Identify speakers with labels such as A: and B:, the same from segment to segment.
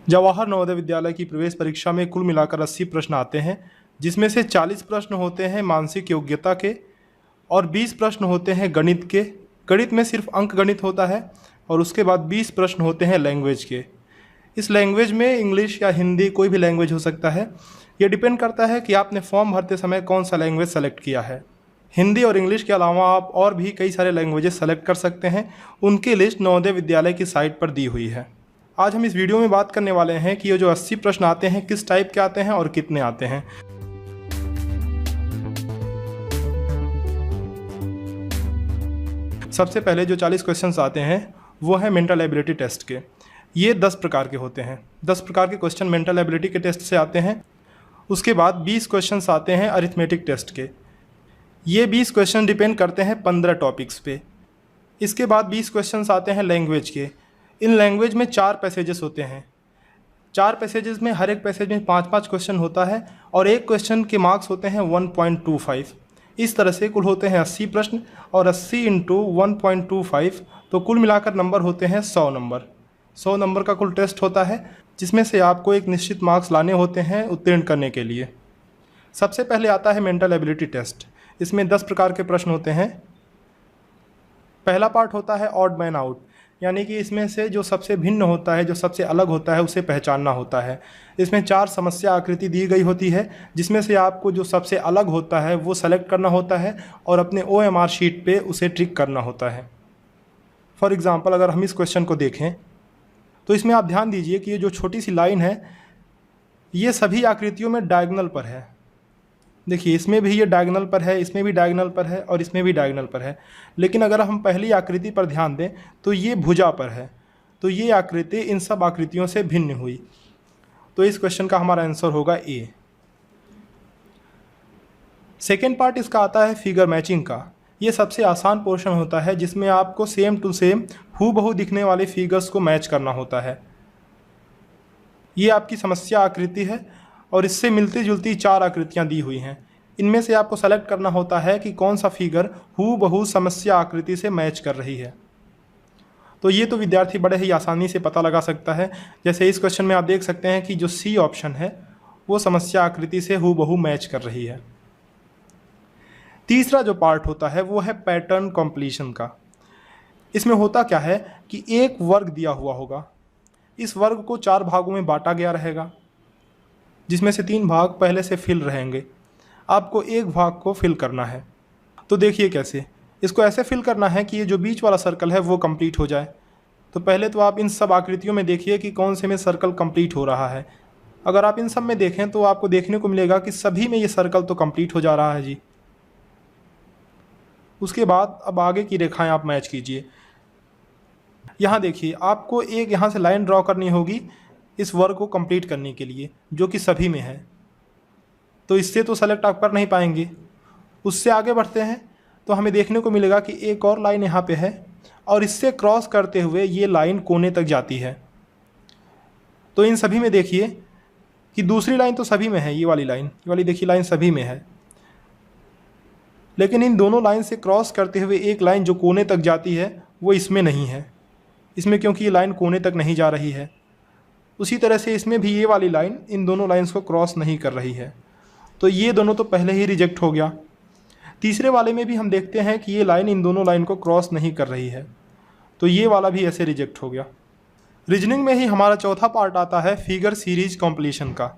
A: जवाहर नवोदय विद्यालय की प्रवेश परीक्षा में कुल मिलाकर 80 प्रश्न आते हैं, जिसमें से 40 प्रश्न होते हैं मानसिक योग्यता के और 20 प्रश्न होते हैं गणित के। गणित में सिर्फ अंक गणित होता है और उसके बाद 20 प्रश्न होते हैं लैंग्वेज के। इस लैंग्वेज में इंग्लिश या हिंदी कोई भी लैंग्वेज हो सकता है। ये डिपेंड करता है कि आपने फॉर्म भरते समय कौन सा लैंग्वेज सेलेक्ट किया है। हिंदी और इंग्लिश के अलावा आप और भी कई सारे लैंग्वेजेस सेलेक्ट कर सकते हैं। उनकी लिस्ट नवोदय विद्यालय की साइट पर दी हुई है। आज हम इस वीडियो में बात करने वाले हैं कि ये जो 80 प्रश्न आते हैं किस टाइप के आते हैं और कितने आते हैं। सबसे पहले जो 40 क्वेश्चंस आते हैं वो है मेंटल एबिलिटी टेस्ट के। ये 10 प्रकार के होते हैं। 10 प्रकार के क्वेश्चन मेंटल एबिलिटी के टेस्ट से आते हैं। उसके बाद 20 क्वेश्चंस आते हैं अरिथमेटिक टेस्ट के। ये 20 क्वेश्चन डिपेंड करते हैं 15 टॉपिक्स पे। इसके बाद 20 क्वेश्चंस आते हैं लैंग्वेज के। इन लैंग्वेज में 4 पैसेजेस होते हैं। 4 पैसेजेस में हर एक पैसेज में 5-5 क्वेश्चन होता है और एक क्वेश्चन के मार्क्स होते हैं 1.25। इस तरह से कुल होते हैं 80 प्रश्न और 80 इंटू 1.25 तो कुल मिलाकर नंबर होते हैं 100 नंबर। 100 नंबर का कुल टेस्ट होता है, जिसमें से आपको एक निश्चित मार्क्स लाने होते हैं उत्तीर्ण करने के लिए। सबसे पहले आता है मेंटल एबिलिटी टेस्ट। इसमें 10 प्रकार के प्रश्न होते हैं। पहला पार्ट होता है ऑड मैन आउट, यानी कि इसमें से जो सबसे भिन्न होता है, जो सबसे अलग होता है, उसे पहचानना होता है। इसमें 4 समस्या आकृति दी गई होती है, जिसमें से आपको जो सबसे अलग होता है वो सेलेक्ट करना होता है और अपने OMR शीट पे उसे ट्रिक करना होता है। फॉर एग्ज़ाम्पल अगर हम इस क्वेश्चन को देखें तो इसमें आप ध्यान दीजिए कि ये जो छोटी सी लाइन है ये सभी आकृतियों में डायगोनल पर है। देखिए इसमें भी ये डायगोनल पर है, इसमें भी डायगोनल पर है और इसमें भी डायगोनल पर है। लेकिन अगर हम पहली आकृति पर ध्यान दें तो ये भुजा पर है, तो ये आकृति इन सब आकृतियों से भिन्न हुई। तो इस क्वेश्चन का हमारा आंसर होगा ए। सेकेंड पार्ट इसका आता है फिगर मैचिंग का। ये सबसे आसान पोर्शन होता है, जिसमें आपको सेम टू सेम हूबहू दिखने वाले फिगर्स को मैच करना होता है। ये आपकी समस्या आकृति है और इससे मिलती जुलती 4 आकृतियाँ दी हुई हैं। इनमें से आपको सेलेक्ट करना होता है कि कौन सा फिगर हूबहू समस्या आकृति से मैच कर रही है। तो ये तो विद्यार्थी बड़े ही आसानी से पता लगा सकता है। जैसे इस क्वेश्चन में आप देख सकते हैं कि जो सी ऑप्शन है वो समस्या आकृति से हूबहू मैच कर रही है। तीसरा जो पार्ट होता है वो है पैटर्न कंप्लीशन का। इसमें होता क्या है कि एक वर्ग दिया हुआ होगा। इस वर्ग को 4 भागों में बांटा गया रहेगा, जिसमें से 3 भाग पहले से फिल रहेंगे। आपको एक भाग को फिल करना है। तो देखिए कैसे इसको ऐसे फिल करना है कि ये जो बीच वाला सर्कल है वो कंप्लीट हो जाए। तो पहले तो आप इन सब आकृतियों में देखिए कि कौन से में सर्कल कंप्लीट हो रहा है। अगर आप इन सब में देखें तो आपको देखने को मिलेगा कि सभी में ये सर्कल तो कंप्लीट हो जा रहा है जी। उसके बाद अब आगे की रेखाएं आप मैच कीजिए। यहाँ देखिए आपको एक यहाँ से लाइन ड्रॉ करनी होगी इस वर्ग को कंप्लीट करने के लिए, जो कि सभी में है। तो इससे तो सेलेक्ट आप कर नहीं पाएंगे। उससे आगे बढ़ते हैं तो हमें देखने को मिलेगा कि एक और लाइन यहाँ पे है और इससे क्रॉस करते हुए ये लाइन कोने तक जाती है। तो इन सभी में देखिए कि दूसरी लाइन तो सभी में है, ये वाली देखिए लाइन सभी में है। लेकिन इन दोनों लाइन से क्रॉस करते हुए एक लाइन जो कोने तक जाती है वो इसमें नहीं है। इसमें क्योंकि ये लाइन कोने तक नहीं जा रही है। उसी तरह से इसमें भी ये वाली लाइन इन दोनों लाइंस को क्रॉस नहीं कर रही है। तो ये दोनों तो पहले ही रिजेक्ट हो गया। तीसरे वाले में भी हम देखते हैं कि ये लाइन इन दोनों लाइन को क्रॉस नहीं कर रही है, तो ये वाला भी ऐसे रिजेक्ट हो गया। रीजनिंग में ही हमारा चौथा पार्ट आता है फिगर सीरीज कॉम्प्लीशन का।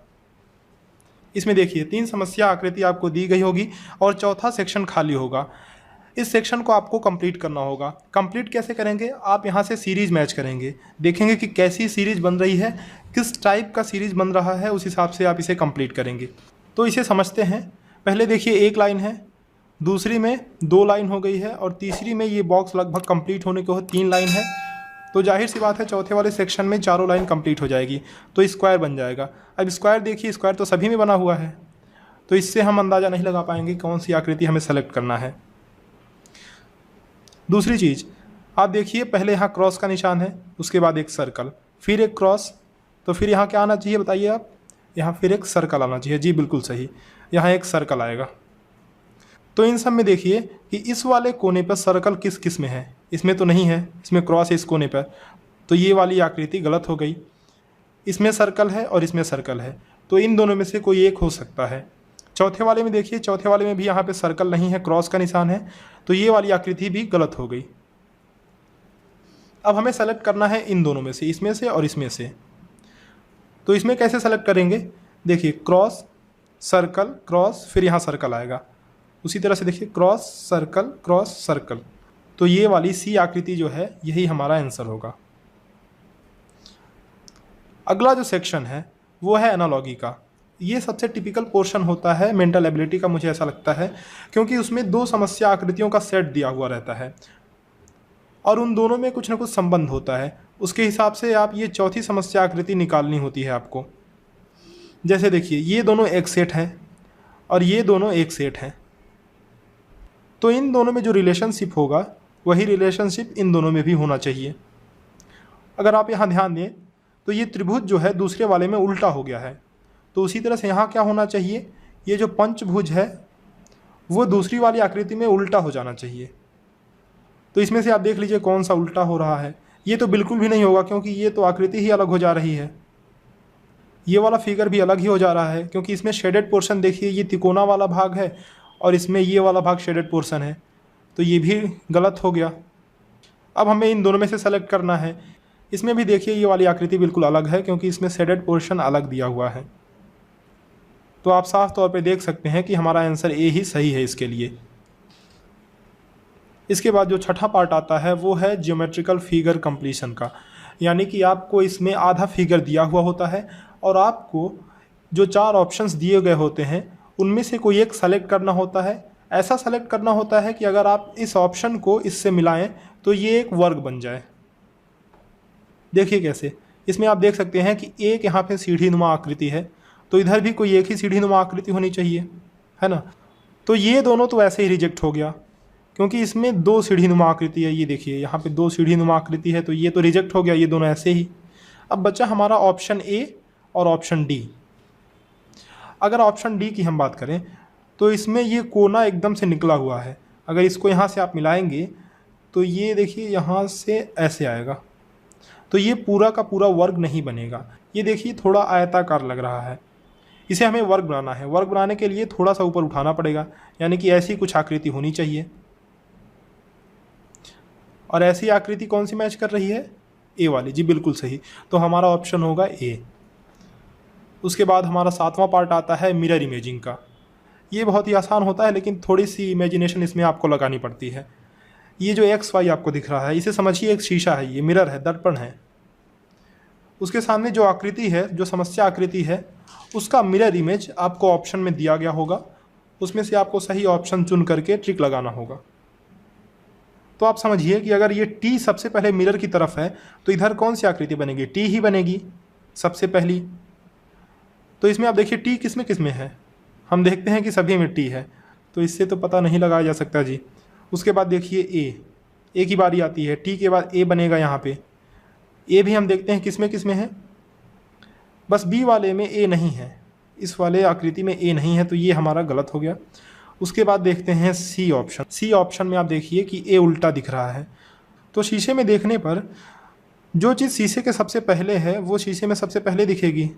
A: इसमें देखिए 3 समस्या आकृति आपको दी गई होगी और चौथा सेक्शन खाली होगा। इस सेक्शन को आपको कंप्लीट करना होगा। कंप्लीट कैसे करेंगे? आप यहाँ से सीरीज मैच करेंगे, देखेंगे कि कैसी सीरीज बन रही है, किस टाइप का सीरीज बन रहा है, उस हिसाब से आप इसे कंप्लीट करेंगे। तो इसे समझते हैं। पहले देखिए एक लाइन है, दूसरी में 2 लाइन हो गई है और तीसरी में ये बॉक्स लगभग कंप्लीट होने को 3 लाइन है। तो जाहिर सी बात है चौथे वाले सेक्शन में चारों लाइन कंप्लीट हो जाएगी, तो स्क्वायर बन जाएगा। अब स्क्वायर देखिए, स्क्वायर तो सभी में बना हुआ है, तो इससे हम अंदाज़ा नहीं लगा पाएंगे कौन सी आकृति हमें सेलेक्ट करना है। दूसरी चीज़ आप देखिए, पहले यहाँ क्रॉस का निशान है, उसके बाद एक सर्कल, फिर एक क्रॉस, तो फिर यहाँ क्या आना चाहिए बताइए आप? यहाँ फिर एक सर्कल आना चाहिए। जी बिल्कुल सही, यहाँ एक सर्कल आएगा। तो इन सब में देखिए कि इस वाले कोने पर सर्कल किस किस में है। इसमें तो नहीं है, इसमें क्रॉस है इस कोने पर, तो ये वाली आकृति गलत हो गई। इसमें सर्कल है और इसमें सर्कल है, तो इन दोनों में से कोई एक हो सकता है। चौथे वाले में देखिए, चौथे वाले में भी यहाँ पे सर्कल नहीं है, क्रॉस का निशान है, तो ये वाली आकृति भी गलत हो गई। अब हमें सेलेक्ट करना है इन दोनों में से, इसमें से और इसमें से। तो इसमें कैसे सेलेक्ट करेंगे, देखिए क्रॉस सर्कल क्रॉस, फिर यहाँ सर्कल आएगा। उसी तरह से देखिए क्रॉस सर्कल, तो ये वाली सी आकृति जो है यही हमारा आंसर होगा। अगला जो सेक्शन है वो है एनालॉगी का। ये सबसे टिपिकल पोर्शन होता है मेंटल एबिलिटी का, मुझे ऐसा लगता है, क्योंकि उसमें दो समस्या आकृतियों का सेट दिया हुआ रहता है और उन दोनों में कुछ ना कुछ संबंध होता है। उसके हिसाब से आप ये चौथी समस्या आकृति निकालनी होती है आपको। जैसे देखिए ये दोनों एक सेट हैं और ये दोनों एक सेट हैं, तो इन दोनों में जो रिलेशनशिप होगा वही रिलेशनशिप इन दोनों में भी होना चाहिए। अगर आप यहाँ ध्यान दें तो ये त्रिभुज जो है दूसरे वाले में उल्टा हो गया है, तो उसी तरह से यहाँ क्या होना चाहिए, ये जो पंचभुज है वो दूसरी वाली आकृति में उल्टा हो जाना चाहिए। तो इसमें से आप देख लीजिए कौन सा उल्टा हो रहा है। ये तो बिल्कुल भी नहीं होगा, क्योंकि ये तो आकृति ही अलग हो जा रही है। ये वाला फिगर भी अलग ही हो जा रहा है, क्योंकि इसमें शेडेड पोर्शन देखिए, ये तिकोना वाला भाग है और इसमें ये वाला भाग शेडेड पोर्शन है, तो ये भी गलत हो गया। अब हमें इन दोनों में से सेलेक्ट करना है। इसमें भी देखिए ये वाली आकृति बिल्कुल अलग है, क्योंकि इसमें शेडेड पोर्शन अलग दिया हुआ है। तो आप साफ तौर पे देख सकते हैं कि हमारा आंसर ए ही सही है इसके लिए। इसके बाद जो छठा पार्ट आता है वो है ज्योमेट्रिकल फिगर कंप्लीशन का, यानी कि आपको इसमें आधा फिगर दिया हुआ होता है और आपको जो 4 ऑप्शंस दिए गए होते हैं उनमें से कोई एक सेलेक्ट करना होता है। ऐसा सेलेक्ट करना होता है कि अगर आप इस ऑप्शन को इससे मिलाएं तो ये एक वर्ग बन जाए। देखिए कैसे, इसमें आप देख सकते हैं कि एक यहाँ पे सीढ़ी नुमा आकृति है, तो इधर भी कोई एक ही सीढ़ी नुमा आकृति होनी चाहिए, है ना। तो ये दोनों तो ऐसे ही रिजेक्ट हो गया, क्योंकि इसमें 2 सीढ़ी नुमा आकृति है। ये देखिए यहाँ पे 2 सीढ़ी नुमा आकृति है, तो ये तो रिजेक्ट हो गया, ये दोनों ऐसे ही। अब बचा हमारा ऑप्शन ए और ऑप्शन डी। अगर ऑप्शन डी की हम बात करें तो इसमें ये कोना एकदम से निकला हुआ है। अगर इसको यहाँ से आप मिलाएंगे तो ये देखिए यहाँ से ऐसे आएगा, तो ये पूरा का पूरा वर्ग नहीं बनेगा। ये देखिए थोड़ा आयताकार लग रहा है, इसे हमें वर्ग बनाना है। वर्ग बनाने के लिए थोड़ा सा ऊपर उठाना पड़ेगा, यानी कि ऐसी कुछ आकृति होनी चाहिए। और ऐसी आकृति कौन सी मैच कर रही है, ए वाली, जी बिल्कुल सही। तो हमारा ऑप्शन होगा ए। उसके बाद हमारा 7वां पार्ट आता है मिरर इमेजिंग का। ये बहुत ही आसान होता है, लेकिन थोड़ी सी इमेजिनेशन इसमें आपको लगानी पड़ती है। ये जो एक्स वाई आपको दिख रहा है, इसे समझिए एक शीशा है, ये मिरर है, दर्पण है। उसके सामने जो आकृति है, जो समस्या आकृति है, उसका मिरर इमेज आपको ऑप्शन में दिया गया होगा। उसमें से आपको सही ऑप्शन चुन करके ट्रिक लगाना होगा। तो आप समझिए कि अगर ये टी सबसे पहले मिरर की तरफ है तो इधर कौन सी आकृति बनेगी, टी ही बनेगी सबसे पहली। तो इसमें आप देखिए टी किस में है, हम देखते हैं कि सभी में टी है, तो इससे तो पता नहीं लगाया जा सकता जी। उसके बाद देखिए ए की बारी आती है, टी के बाद ए बनेगा यहाँ पे। ए भी हम देखते हैं किस में है, बस बी वाले में ए नहीं है, इस वाले आकृति में ए नहीं है, तो ये हमारा गलत हो गया। उसके बाद देखते हैं सी ऑप्शन। सी ऑप्शन में आप देखिए कि ए उल्टा दिख रहा है। तो शीशे में देखने पर जो चीज़ शीशे के सबसे पहले है वो शीशे में सबसे पहले दिखेगी,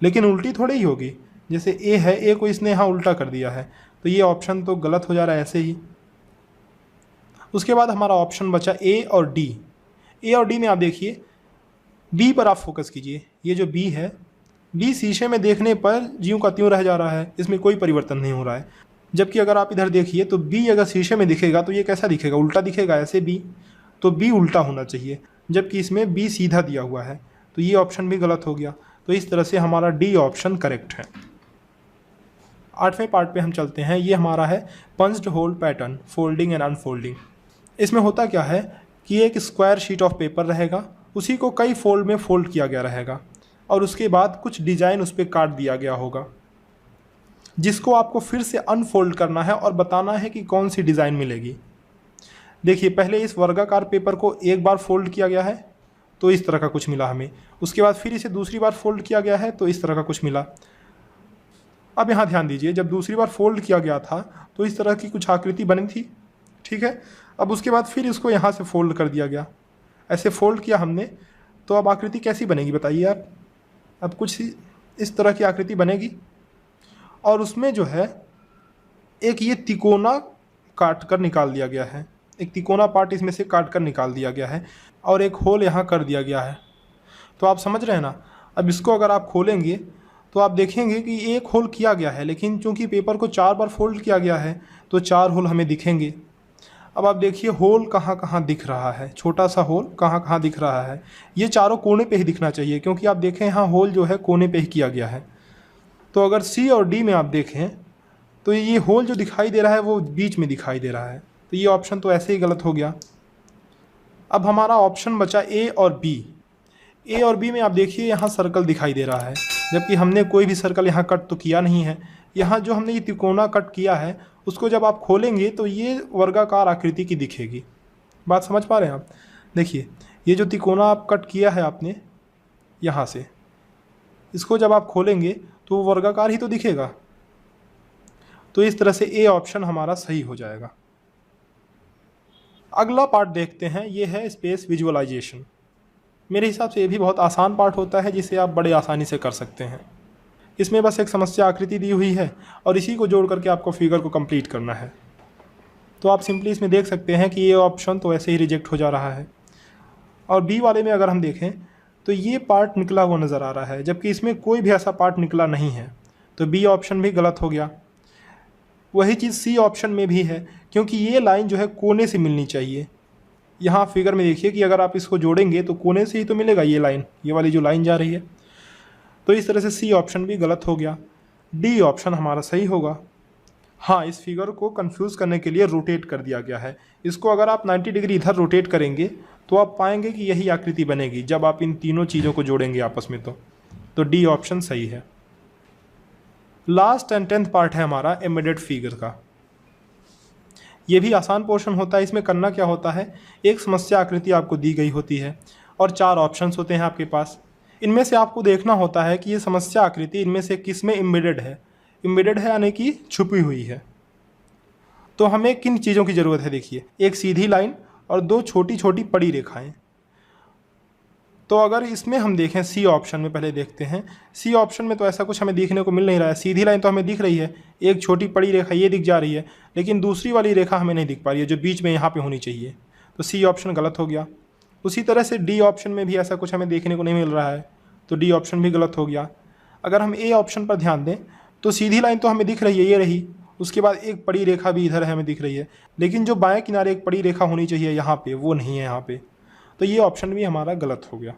A: लेकिन उल्टी थोड़ी ही होगी। जैसे ए है, ए को इसने यहाँ उल्टा कर दिया है, तो ये ऑप्शन तो गलत हो जा रहा है ऐसे ही। उसके बाद हमारा ऑप्शन बचा ए और डी। ए और डी में आप देखिए, बी पर आप फोकस कीजिए। ये जो बी है, बी शीशे में देखने पर ज्यों का त्यों रह जा रहा है, इसमें कोई परिवर्तन नहीं हो रहा है। जबकि अगर आप इधर देखिए तो बी अगर शीशे में दिखेगा तो ये कैसा दिखेगा, उल्टा दिखेगा ऐसे बी, तो बी उल्टा होना चाहिए, जबकि इसमें बी सीधा दिया हुआ है, तो ये ऑप्शन भी गलत हो गया। तो इस तरह से हमारा डी ऑप्शन करेक्ट है। 8वें पार्ट पे हम चलते हैं। ये हमारा है punched hole pattern, folding and unfolding. इसमें होता क्या है कि एक स्क्वायर शीट ऑफ पेपर रहेगा, उसी को कई फोल्ड में फोल्ड किया गया रहेगा और उसके बाद कुछ डिजाइन उस पर काट दिया गया होगा, जिसको आपको फिर से अनफोल्ड करना है और बताना है कि कौन सी डिज़ाइन मिलेगी। देखिए पहले इस वर्गाकार पेपर को एक बार फोल्ड किया गया है तो इस तरह का कुछ मिला हमें, उसके बाद फिर इसे दूसरी बार फोल्ड किया गया है तो इस तरह का कुछ मिला। अब यहाँ ध्यान दीजिए, जब दूसरी बार फोल्ड किया गया था तो इस तरह की कुछ आकृति बनी थी, ठीक है। अब उसके बाद फिर इसको यहाँ से फोल्ड कर दिया गया, ऐसे फोल्ड किया हमने तो अब आकृति कैसी बनेगी बताइए आप। अब कुछ इस तरह की आकृति बनेगी और उसमें जो है एक ये तिकोना काट कर निकाल दिया गया है, एक तिकोना पार्ट इसमें से काट कर निकाल दिया गया है और एक होल यहाँ कर दिया गया है। तो आप समझ रहे हैं ना। अब इसको अगर आप खोलेंगे तो आप देखेंगे कि एक होल किया गया है, लेकिन चूंकि पेपर को 4 बार फोल्ड किया गया है तो 4 होल हमें दिखेंगे। अब आप देखिए होल कहाँ कहाँ दिख रहा है, छोटा सा होल कहाँ कहाँ दिख रहा है। ये चारों कोने पे ही दिखना चाहिए, क्योंकि आप देखें यहाँ होल जो है कोने पे ही किया गया है। तो अगर सी और डी में आप देखें तो ये होल जो दिखाई दे रहा है वो बीच में दिखाई दे रहा है, तो ये ऑप्शन तो ऐसे ही गलत हो गया। अब हमारा ऑप्शन बचा ए और बी। ए और बी में आप देखिए यहाँ सर्कल दिखाई दे रहा है, जबकि हमने कोई भी सर्कल यहाँ कट तो किया नहीं है। यहाँ जो हमने ये तिकोना कट किया है उसको जब आप खोलेंगे तो ये वर्गाकार आकृति की दिखेगी। बात समझ पा रहे हैं आप। देखिए ये जो तिकोना आप कट किया है आपने यहाँ से, इसको जब आप खोलेंगे तो वो वर्गाकार ही तो दिखेगा। तो इस तरह से ए ऑप्शन हमारा सही हो जाएगा। अगला पार्ट देखते हैं, ये है स्पेस विजुअलाइजेशन। मेरे हिसाब से ये भी बहुत आसान पार्ट होता है, जिसे आप बड़े आसानी से कर सकते हैं। इसमें बस एक समस्या आकृति दी हुई है और इसी को जोड़ करके आपको फिगर को कंप्लीट करना है। तो आप सिंपली इसमें देख सकते हैं कि ये ऑप्शन तो ऐसे ही रिजेक्ट हो जा रहा है। और बी वाले में अगर हम देखें तो ये पार्ट निकला हुआ नज़र आ रहा है, जबकि इसमें कोई भी ऐसा पार्ट निकला नहीं है, तो बी ऑप्शन भी गलत हो गया। वही चीज़ सी ऑप्शन में भी है, क्योंकि ये लाइन जो है कोने से मिलनी चाहिए। यहाँ फिगर में देखिए कि अगर आप इसको जोड़ेंगे तो कोने से ही तो मिलेगा ये लाइन, ये वाली जो लाइन जा रही है। तो इस तरह से सी ऑप्शन भी गलत हो गया। डी ऑप्शन हमारा सही होगा। हाँ, इस फिगर को कंफ्यूज करने के लिए रोटेट कर दिया गया है। इसको अगर आप 90 डिग्री इधर रोटेट करेंगे तो आप पाएंगे कि यही आकृति बनेगी जब आप इन तीनों चीज़ों को जोड़ेंगे आपस में। तो डी ऑप्शन सही है। लास्ट एंड 10th पार्ट है हमारा एम्बेडेड फिगर का। ये भी आसान पोर्शन होता है। इसमें करना क्या होता है, एक समस्या आकृति आपको दी गई होती है और 4 ऑप्शंस होते हैं आपके पास। इनमें से आपको देखना होता है कि ये समस्या आकृति इनमें से किस में एम्बेडेड है। एम्बेडेड है यानी कि छुपी हुई है। तो हमें किन चीज़ों की ज़रूरत है, देखिए एक सीधी लाइन और 2 छोटी छोटी पड़ी रेखाएं। तो अगर इसमें हम देखें सी ऑप्शन में, पहले देखते हैं सी ऑप्शन में, तो ऐसा कुछ हमें देखने को मिल नहीं रहा है। सीधी लाइन तो हमें दिख रही है, एक छोटी पड़ी रेखा ये दिख जा रही है, लेकिन दूसरी वाली रेखा हमें नहीं दिख पा रही है जो बीच में यहाँ पे होनी चाहिए। तो सी ऑप्शन गलत हो गया। उसी तरह से डी ऑप्शन में भी ऐसा कुछ हमें देखने को नहीं मिल रहा है, तो डी ऑप्शन भी गलत हो गया। अगर हम ए ऑप्शन पर ध्यान दें तो सीधी लाइन तो हमें दिख रही है, ये रही, उसके बाद एक पड़ी रेखा भी इधर है हमें दिख रही है, लेकिन जो बाएं किनारे एक पड़ी रेखा होनी चाहिए यहाँ पे, वो नहीं है यहाँ पे। तो ये ऑप्शन भी हमारा गलत हो गया।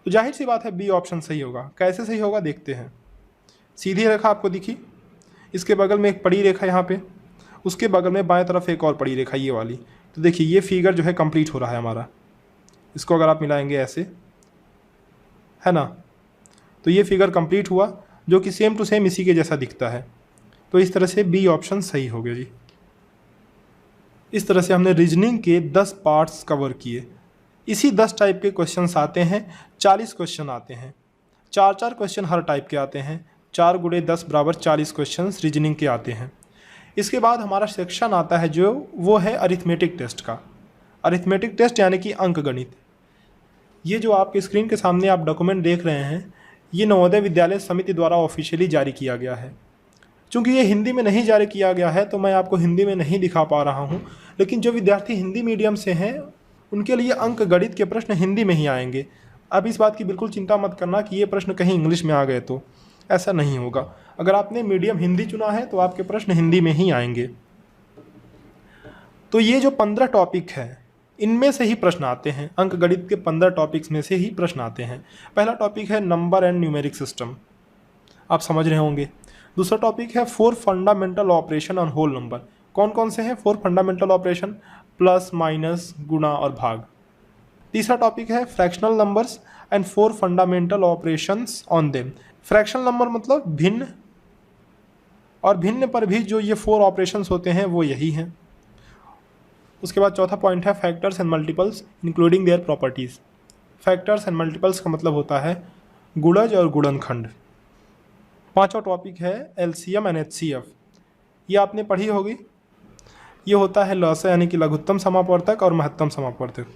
A: तो जाहिर सी बात है बी ऑप्शन सही होगा। कैसे सही होगा देखते हैं। सीधी रेखा आपको दिखी, इसके बगल में एक पड़ी रेखा यहाँ पे, उसके बगल में बाएं तरफ एक और पड़ी रेखा ये वाली। तो देखिए ये फिगर जो है कंप्लीट हो रहा है हमारा। इसको अगर आप मिलाएंगे ऐसे, है ना, तो ये फिगर कंप्लीट हुआ, जो कि सेम टू सेम इसी के जैसा दिखता है। तो इस तरह से बी ऑप्शन सही हो गया जी। इस तरह से हमने रीजनिंग के 10 पार्ट्स कवर किए। इसी 10 टाइप के क्वेश्चंस आते हैं, 40 क्वेश्चन आते हैं। 4-4 क्वेश्चन हर टाइप के आते हैं। 4 × 10 = 40 क्वेश्चंस रीजनिंग के आते हैं। इसके बाद हमारा सेक्शन आता है जो वो है अरिथमेटिक टेस्ट का। अरिथमेटिक टेस्ट यानी कि अंकगणित। ये जो आपके स्क्रीन के सामने आप डॉक्यूमेंट देख रहे हैं, ये नवोदय विद्यालय समिति द्वारा ऑफिशियली जारी किया गया है। चूँकि ये हिंदी में नहीं जारी किया गया है तो मैं आपको हिंदी में नहीं दिखा पा रहा हूँ, लेकिन जो विद्यार्थी हिंदी मीडियम से हैं उनके लिए अंक गणित के प्रश्न हिंदी में ही आएंगे। अब इस बात की बिल्कुल चिंता मत करना कि ये प्रश्न कहीं इंग्लिश में आ गए, तो ऐसा नहीं होगा। अगर आपने मीडियम हिंदी चुना है तो आपके प्रश्न हिंदी में ही आएंगे। तो ये जो 15 टॉपिक है इनमें से ही प्रश्न आते हैं। अंक गणित के 15 टॉपिक्स में से ही प्रश्न आते हैं। पहला टॉपिक है नंबर एंड न्यूमेरिक सिस्टम, आप समझ रहे होंगे। दूसरा टॉपिक है 4 fundamental operation on whole number. कौन कौन से हैं 4 फंडामेंटल ऑपरेशन? प्लस, माइनस, गुणा और भाग। तीसरा टॉपिक है fractional numbers and 4 fundamental operations on them. Fractional number मतलब भिन्न, और भिन्न पर भी जो ये 4 ऑपरेशंस होते हैं वो यही हैं। उसके बाद चौथा पॉइंट है factors and multiples including there properties. Factors and multiples का मतलब होता है गुणज और गुणनखंड। पांचवा टॉपिक है एलसीएम एंड एचसीएफ। ये आपने पढ़ी होगी। ये होता है लसा यानी कि लघुत्तम समापवर्तक और महत्तम समापवर्तक।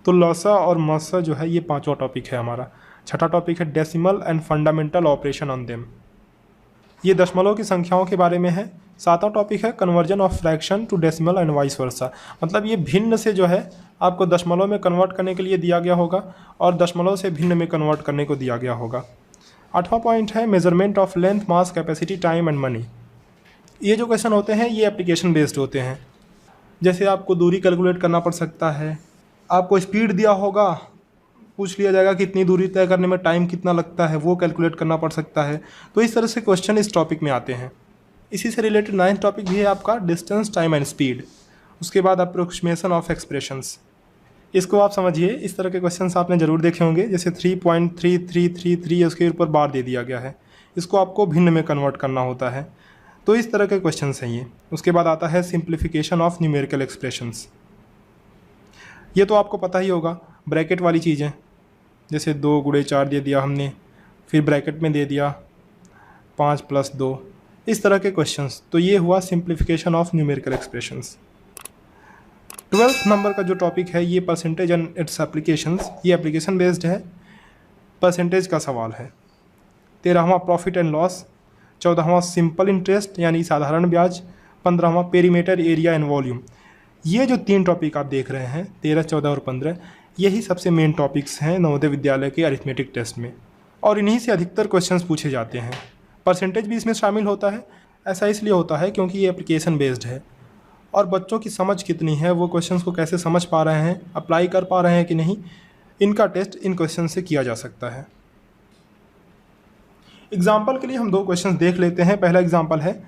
A: तो लॉसा और मसा जो है ये पांचवा टॉपिक है हमारा। छठा टॉपिक है decimal and fundamental operation on them, ये दशमलव की संख्याओं के बारे में है। सातवां टॉपिक है conversion of fraction to decimal and vice versa, मतलब ये भिन्न से जो है आपको दशमलव में कन्वर्ट करने के लिए दिया गया होगा और दशमलव से भिन्न में कन्वर्ट करने को दिया गया होगा। आठवां पॉइंट है measurement of length, mass, capacity, time and money. ये जो क्वेश्चन होते हैं ये एप्लीकेशन बेस्ड होते हैं। जैसे आपको दूरी कैलकुलेट करना पड़ सकता है, आपको स्पीड दिया होगा, पूछ लिया जाएगा कि इतनी दूरी तय करने में टाइम कितना लगता है, वो कैलकुलेट करना पड़ सकता है। तो इस तरह से क्वेश्चन इस टॉपिक में आते हैं। इसी से रिलेटेड 9th टॉपिक भी है आपका डिस्टेंस, टाइम एंड स्पीड। उसके बाद अप्रोक्सीमेशन ऑफ एक्सप्रेशंस, इसको आप समझिए। इस तरह के क्वेश्चंस आपने ज़रूर देखे होंगे, जैसे 3.3333 उसके ऊपर बार दे दिया गया है, इसको आपको भिन्न में कन्वर्ट करना होता है। तो इस तरह के क्वेश्चंस हैं ये। उसके बाद आता है सिंप्लीफिकेशन ऑफ न्यूमेरिकल एक्सप्रेशंस, ये तो आपको पता ही होगा, ब्रैकेट वाली चीज़ें, जैसे 2 × 4 दे दिया हमने, फिर ब्रैकेट में दे दिया 5 + 2, इस तरह के क्वेश्चंस। तो ये हुआ simplification of numerical expressions. 12th number का जो टॉपिक है ये परसेंटेज एंड इट्स एप्लीकेशंस, ये एप्लीकेशन बेस्ड है, परसेंटेज का सवाल है। 13वां प्रॉफिट एंड लॉस, 14वां सिंपल इंटरेस्ट यानी साधारण ब्याज, 15वां पेरीमीटर, एरिया एंड वॉल्यूम। ये जो 3 टॉपिक आप देख रहे हैं 13, 14 और 15, यही सबसे मेन टॉपिक्स हैं नवोदय विद्यालय के अरिथमेटिक टेस्ट में, और इन्हीं से अधिकतर क्वेश्चंस पूछे जाते हैं। परसेंटेज भी इसमें शामिल होता है, ऐसा इसलिए होता है क्योंकि ये एप्लीकेशन बेस्ड है, और बच्चों की समझ कितनी है, वो क्वेश्चंस को कैसे समझ पा रहे हैं, अप्लाई कर पा रहे हैं कि नहीं, इनका टेस्ट इन क्वेश्चन से किया जा सकता है। एग्जाम्पल के लिए हम 2 क्वेश्चन देख लेते हैं। पहला एग्जाम्पल है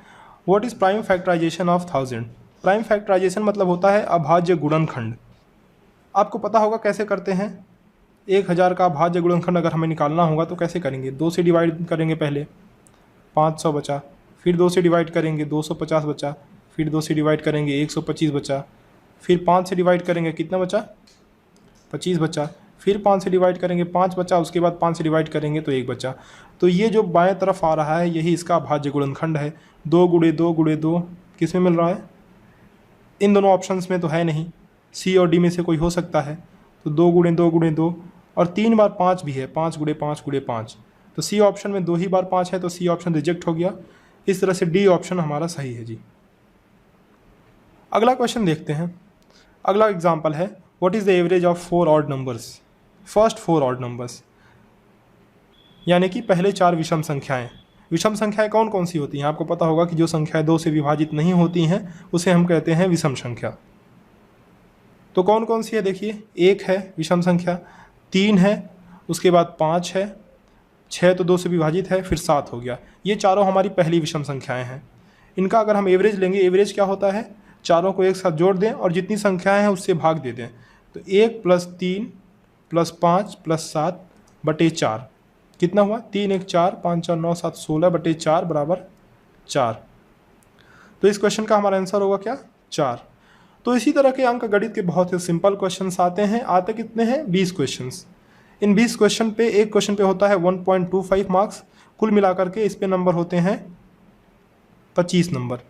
A: what is prime factorisation of 1000। Prime factorisation मतलब होता है अभाज्य गुणनखंड। आपको पता होगा कैसे करते हैं। 1000 का अभाज्य गुणनखंड अगर हमें निकालना होगा तो कैसे करेंगे, 2 से डिवाइड करेंगे, पहले 500 बचा, फिर 2 से डिवाइड करेंगे 250 बचा, फिर 2 से डिवाइड करेंगे 125 बचा, फिर 5 से डिवाइड करेंगे कितना बचा, 25 बचा, फिर 5 से डिवाइड करेंगे 5 बचा, उसके बाद 5 से डिवाइड करेंगे तो 1 बचा। तो ये जो बाएं तरफ आ रहा है यही इसका अभाज्य गुणनखंड है। 2 × 2 × 2 किस में मिल रहा है, इन दोनों ऑप्शंस में तो है नहीं, सी और डी में से कोई हो सकता है। तो 2 × 2 × 2 और 3 बार 5 भी है, 5 × 5 × 5, तो सी ऑप्शन में 2 ही बार 5 है, तो सी ऑप्शन रिजेक्ट हो गया। इस तरह से डी ऑप्शन हमारा सही है जी। अगला क्वेश्चन देखते हैं। अगला एग्जाम्पल है what is the average of 4 odd numbers. First 4 odd numbers यानी कि पहले 4 विषम संख्याएं। विषम संख्याएं कौन कौन सी होती हैं, आपको पता होगा कि जो संख्याएं 2 से विभाजित नहीं होती हैं उसे हम कहते हैं विषम संख्या। तो कौन कौन सी है देखिए, 1 है विषम संख्या, 3 है, उसके बाद 5 है, 6 तो 2 से विभाजित है, फिर 7 हो गया। ये चारों हमारी पहली विषम संख्याएं हैं। इनका अगर हम एवरेज लेंगे, एवरेज क्या होता है, चारों को एक साथ जोड़ दें और जितनी संख्याएं हैं उससे भाग दे दें। तो 1 + 3 + 5 + 7 / 4 कितना हुआ, 3 1 4 5 4 9 7 16 / 4 = 4। तो इस क्वेश्चन का हमारा आंसर होगा क्या, 4। तो इसी तरह के अंक गणित के बहुत ही सिंपल क्वेश्चंस आते हैं। आते कितने हैं, 20 क्वेश्चंस। इन 20 क्वेश्चन पे एक क्वेश्चन पे होता है 1.25 मार्क्स, कुल मिलाकर के इस पे नंबर होते हैं 25 नंबर।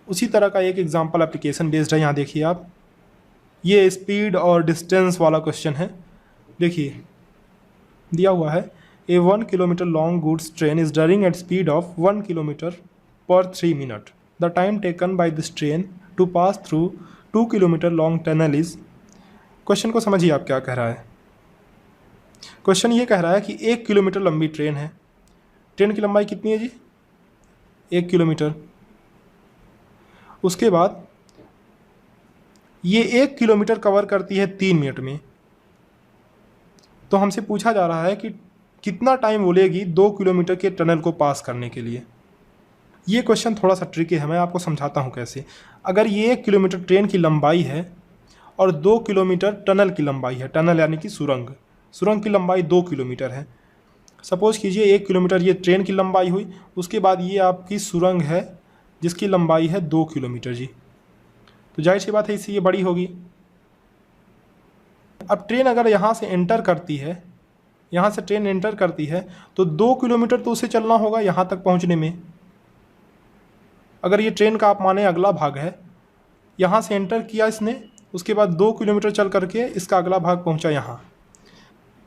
A: उसी तरह का एक एग्जाम्पल एप्लीकेशन बेस्ड है, यहाँ देखिए आप, ये स्पीड और डिस्टेंस वाला क्वेश्चन है। देखिए दिया हुआ है a 1 kilometre long goods train is running at speed of 1 kilometre per 3 minute. The time taken by this train to pass through 2 kilometre long tunnel is. Question को समझिए आप क्या कह रहा है। क्वेश्चन ये कह रहा है कि 1 किलोमीटर लंबी ट्रेन है। ट्रेन की लंबाई कितनी है जी, 1 किलोमीटर। उसके बाद ये 1 किलोमीटर कवर करती है 3 मिनट में। तो हमसे पूछा जा रहा है कि कितना टाइम बोलेगी 2 किलोमीटर के टनल को पास करने के लिए। ये क्वेश्चन थोड़ा सा ट्रिकी है, मैं आपको समझाता हूँ कैसे। अगर ये 1 किलोमीटर ट्रेन की लंबाई है और 2 किलोमीटर टनल की लंबाई है, टनल यानी कि सुरंग, सुरंग की लंबाई 2 किलोमीटर है। सपोज कीजिए 1 किलोमीटर ये ट्रेन की लंबाई हुई, उसके बाद ये आपकी सुरंग है जिसकी लंबाई है 2 किलोमीटर जी। तो जाहिर सी बात है इससे ये बड़ी होगी। अब ट्रेन अगर यहाँ से एंटर करती है, यहाँ से ट्रेन एंटर करती है तो 2 किलोमीटर तो उसे चलना होगा यहाँ तक पहुँचने में। अगर ये ट्रेन का आप माने अगला भाग है, यहाँ से एंटर किया इसने उसके बाद 2 किलोमीटर चल करके इसका अगला भाग पहुंचा यहाँ।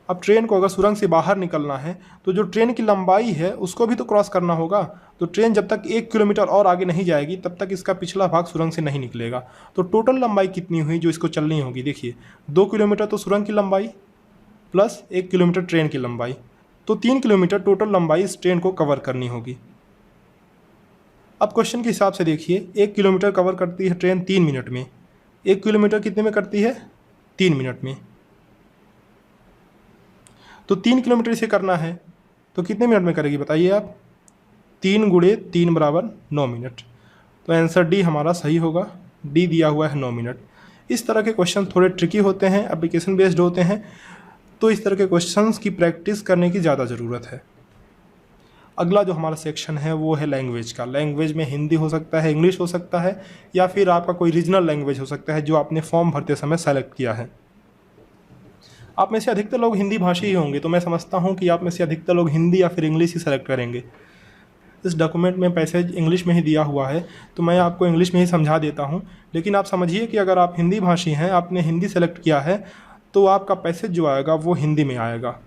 A: अब ट्रेन को अगर सुरंग से बाहर निकलना है तो जो ट्रेन की लंबाई है उसको भी तो क्रॉस करना होगा। तो ट्रेन जब तक 1 किलोमीटर और आगे नहीं जाएगी तब तक इसका पिछला भाग सुरंग से नहीं निकलेगा। तो टोटल लंबाई कितनी हुई जो इसको चलनी होगी, देखिए 2 किलोमीटर तो सुरंग की लंबाई प्लस 1 किलोमीटर ट्रेन की लंबाई, तो 3 किलोमीटर टोटल लंबाई इस ट्रेन को कवर करनी होगी। अब क्वेश्चन के हिसाब से देखिए 1 किलोमीटर कवर करती है ट्रेन 3 मिनट में, 1 किलोमीटर कितने में करती है 3 मिनट में। तो 3 किलोमीटर इसे करना है तो कितने मिनट में करेगी बताइए आप, 3 गुणे 3 बराबर 9 मिनट। तो आंसर डी हमारा सही होगा, डी दिया हुआ है 9 मिनट। इस तरह के क्वेश्चन थोड़े ट्रिकी होते हैं, एप्लीकेशन बेस्ड होते हैं, तो इस तरह के क्वेश्चंस की प्रैक्टिस करने की ज़्यादा ज़रूरत है। अगला जो हमारा सेक्शन है वो है लैंग्वेज का। लैंग्वेज में हिंदी हो सकता है, इंग्लिश हो सकता है, या फिर आपका कोई रीजनल लैंग्वेज हो सकता है जो आपने फॉर्म भरते समय सेलेक्ट किया है। आप में से अधिकतर लोग हिंदी भाषी ही होंगे, तो मैं समझता हूँ कि आप में से अधिकतर लोग हिंदी या फिर इंग्लिश ही सेलेक्ट करेंगे। इस डॉक्यूमेंट में पैसेज इंग्लिश में ही दिया हुआ है तो मैं आपको इंग्लिश में ही समझा देता हूँ, लेकिन आप समझिए कि अगर आप हिंदी भाषी हैं, आपने हिंदी सेलेक्ट किया है, तो आपका पैसेज जो आएगा वो हिंदी में आएगा।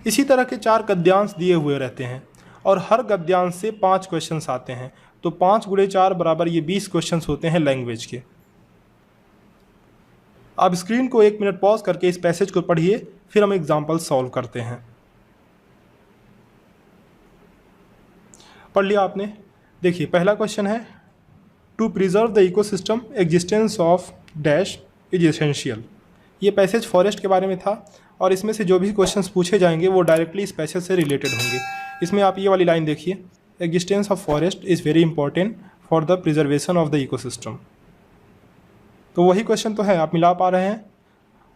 A: इसी तरह के 4 गद्यांश दिए हुए रहते हैं और हर गद्यांश से 5 क्वेश्चंस आते हैं, तो 5 गुणे 4 बराबर ये 20 क्वेश्चंस होते हैं लैंग्वेज के। आप स्क्रीन को 1 मिनट पॉज करके इस पैसेज को पढ़िए, फिर हम एग्जाम्पल सॉल्व करते हैं। पढ़ लिया आपने? देखिए पहला क्वेश्चन है, to preserve the ecosystem existence of dash is essential. ये पैसेज फॉरेस्ट के बारे में था और इसमें से जो भी क्वेश्चंस पूछे जाएंगे वो डायरेक्टली इस पैसेज से रिलेटेड होंगे। इसमें आप ये वाली लाइन देखिए, existence of forest is very important for the preservation of the ecosystem. तो वही क्वेश्चन तो है, आप मिला पा रहे हैं,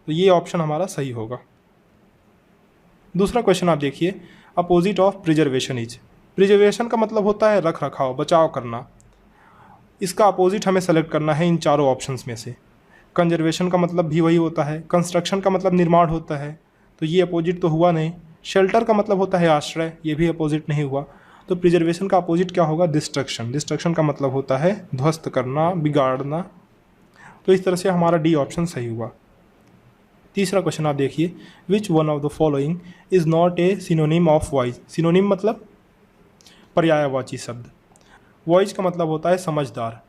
A: तो ये ऑप्शन हमारा सही होगा। दूसरा क्वेश्चन आप देखिए, opposite of preservation is. Preservation का मतलब होता है रख रखाव, बचाव करना। इसका अपोजिट हमें सेलेक्ट करना है इन चारों ऑप्शंस में से। कंजर्वेशन का मतलब भी वही होता है, कंस्ट्रक्शन का मतलब निर्माण होता है, तो ये अपोजिट तो हुआ नहीं। शेल्टर का मतलब होता है आश्रय, ये भी अपोजिट नहीं हुआ। तो प्रिजर्वेशन का अपोजिट क्या होगा, डिस्ट्रक्शन। डिस्ट्रक्शन का मतलब होता है ध्वस्त करना, बिगाड़ना। तो इस तरह से हमारा डी ऑप्शन सही हुआ। तीसरा क्वेश्चन आप देखिए, which one of the following is not a synonym of voice. Synonym मतलब पर्यायवाची शब्द। वॉइस का मतलब होता है समझदार।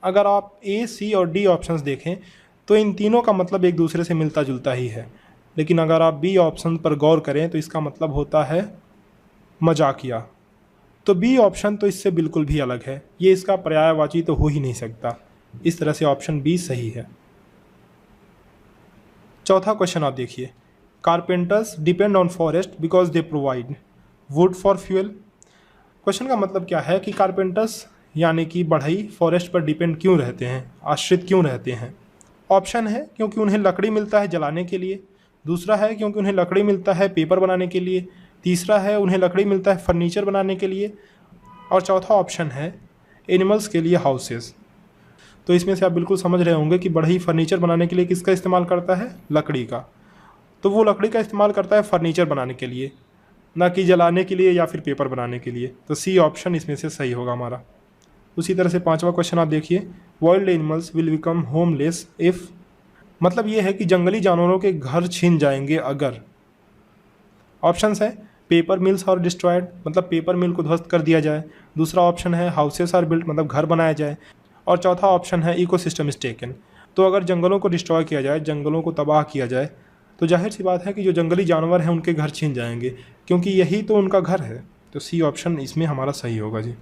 A: अगर आप ए, सी और डी ऑप्शंस देखें तो इन तीनों का मतलब एक दूसरे से मिलता जुलता ही है, लेकिन अगर आप बी ऑप्शन पर गौर करें तो इसका मतलब होता है मजाकिया। तो बी ऑप्शन तो इससे बिल्कुल भी अलग है, ये इसका पर्यायवाची तो हो ही नहीं सकता। इस तरह से ऑप्शन बी सही है। चौथा क्वेश्चन आप देखिए, carpenters depend on forest because they provide would for fuel. Question का मतलब क्या है कि कारपेंटर्स यानी कि बढ़ई फॉरेस्ट पर डिपेंड क्यों रहते हैं, आश्रित क्यों रहते हैं। ऑप्शन है क्योंकि उन्हें लकड़ी मिलता है जलाने के लिए, दूसरा है क्योंकि उन्हें लकड़ी मिलता है पेपर बनाने के लिए, तीसरा है उन्हें लकड़ी मिलता है फर्नीचर बनाने के लिए, और चौथा ऑप्शन है एनिमल्स के लिए हाउसेस। तो इसमें से आप बिल्कुल समझ रहे होंगे कि बढ़ई फर्नीचर बनाने के लिए किसका इस्तेमाल करता है, लकड़ी का। तो वो लकड़ी का इस्तेमाल करता है फर्नीचर बनाने के लिए, ना कि जलाने के लिए या फिर पेपर बनाने के लिए। तो सी ऑप्शन इसमें से सही होगा हमारा। उसी तरह से पांचवा क्वेश्चन आप देखिए, wild animals will become homeless if. मतलब ये है कि जंगली जानवरों के घर छीन जाएंगे अगर। ऑप्शंस है पेपर मिल्स आर डिस्ट्रॉयड, मतलब पेपर मिल को ध्वस्त कर दिया जाए। दूसरा ऑप्शन है हाउसेस आर बिल्ट, मतलब घर बनाया जाए। और चौथा ऑप्शन है इकोसिस्टम इज टेकन। तो अगर जंगलों को डिस्ट्रॉय किया जाए, जंगलों को तबाह किया जाए, तो जाहिर सी बात है कि जो जंगली जानवर हैं उनके घर छीन जाएंगे, क्योंकि यही तो उनका घर है। तो सी ऑप्शन इसमें हमारा सही होगा जी।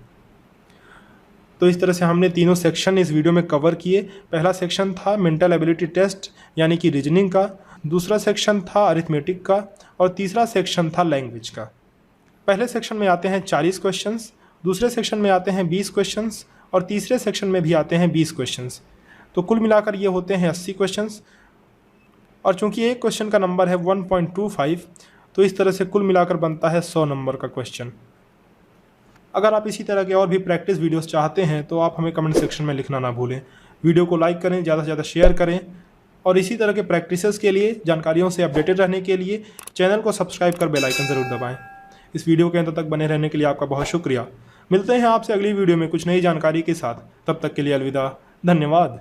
A: तो इस तरह से हमने तीनों सेक्शन इस वीडियो में कवर किए। पहला सेक्शन था मेंटल एबिलिटी टेस्ट यानी कि रीजनिंग का, दूसरा सेक्शन था अरिथमेटिक का, और तीसरा सेक्शन था लैंग्वेज का। पहले सेक्शन में आते हैं 40 क्वेश्चंस, दूसरे सेक्शन में आते हैं 20 क्वेश्चंस, और तीसरे सेक्शन में भी आते हैं 20 क्वेश्चंस। तो कुल मिलाकर ये होते हैं 80 क्वेश्चंस। और चूंकि एक क्वेश्चन का नंबर है 1.25, तो इस तरह से कुल मिलाकर बनता है 100 नंबर का क्वेश्चन। अगर आप इसी तरह के और भी प्रैक्टिस वीडियोस चाहते हैं तो आप हमें कमेंट सेक्शन में लिखना ना भूलें। वीडियो को लाइक करें, ज़्यादा से ज़्यादा शेयर करें, और इसी तरह के प्रैक्टिसेस के लिए, जानकारियों से अपडेटेड रहने के लिए चैनल को सब्सक्राइब कर बेल आइकन ज़रूर दबाएं। इस वीडियो के अंत तक बने रहने के लिए आपका बहुत शुक्रिया। मिलते हैं आपसे अगली वीडियो में कुछ नई जानकारी के साथ। तब तक के लिए अलविदा, धन्यवाद।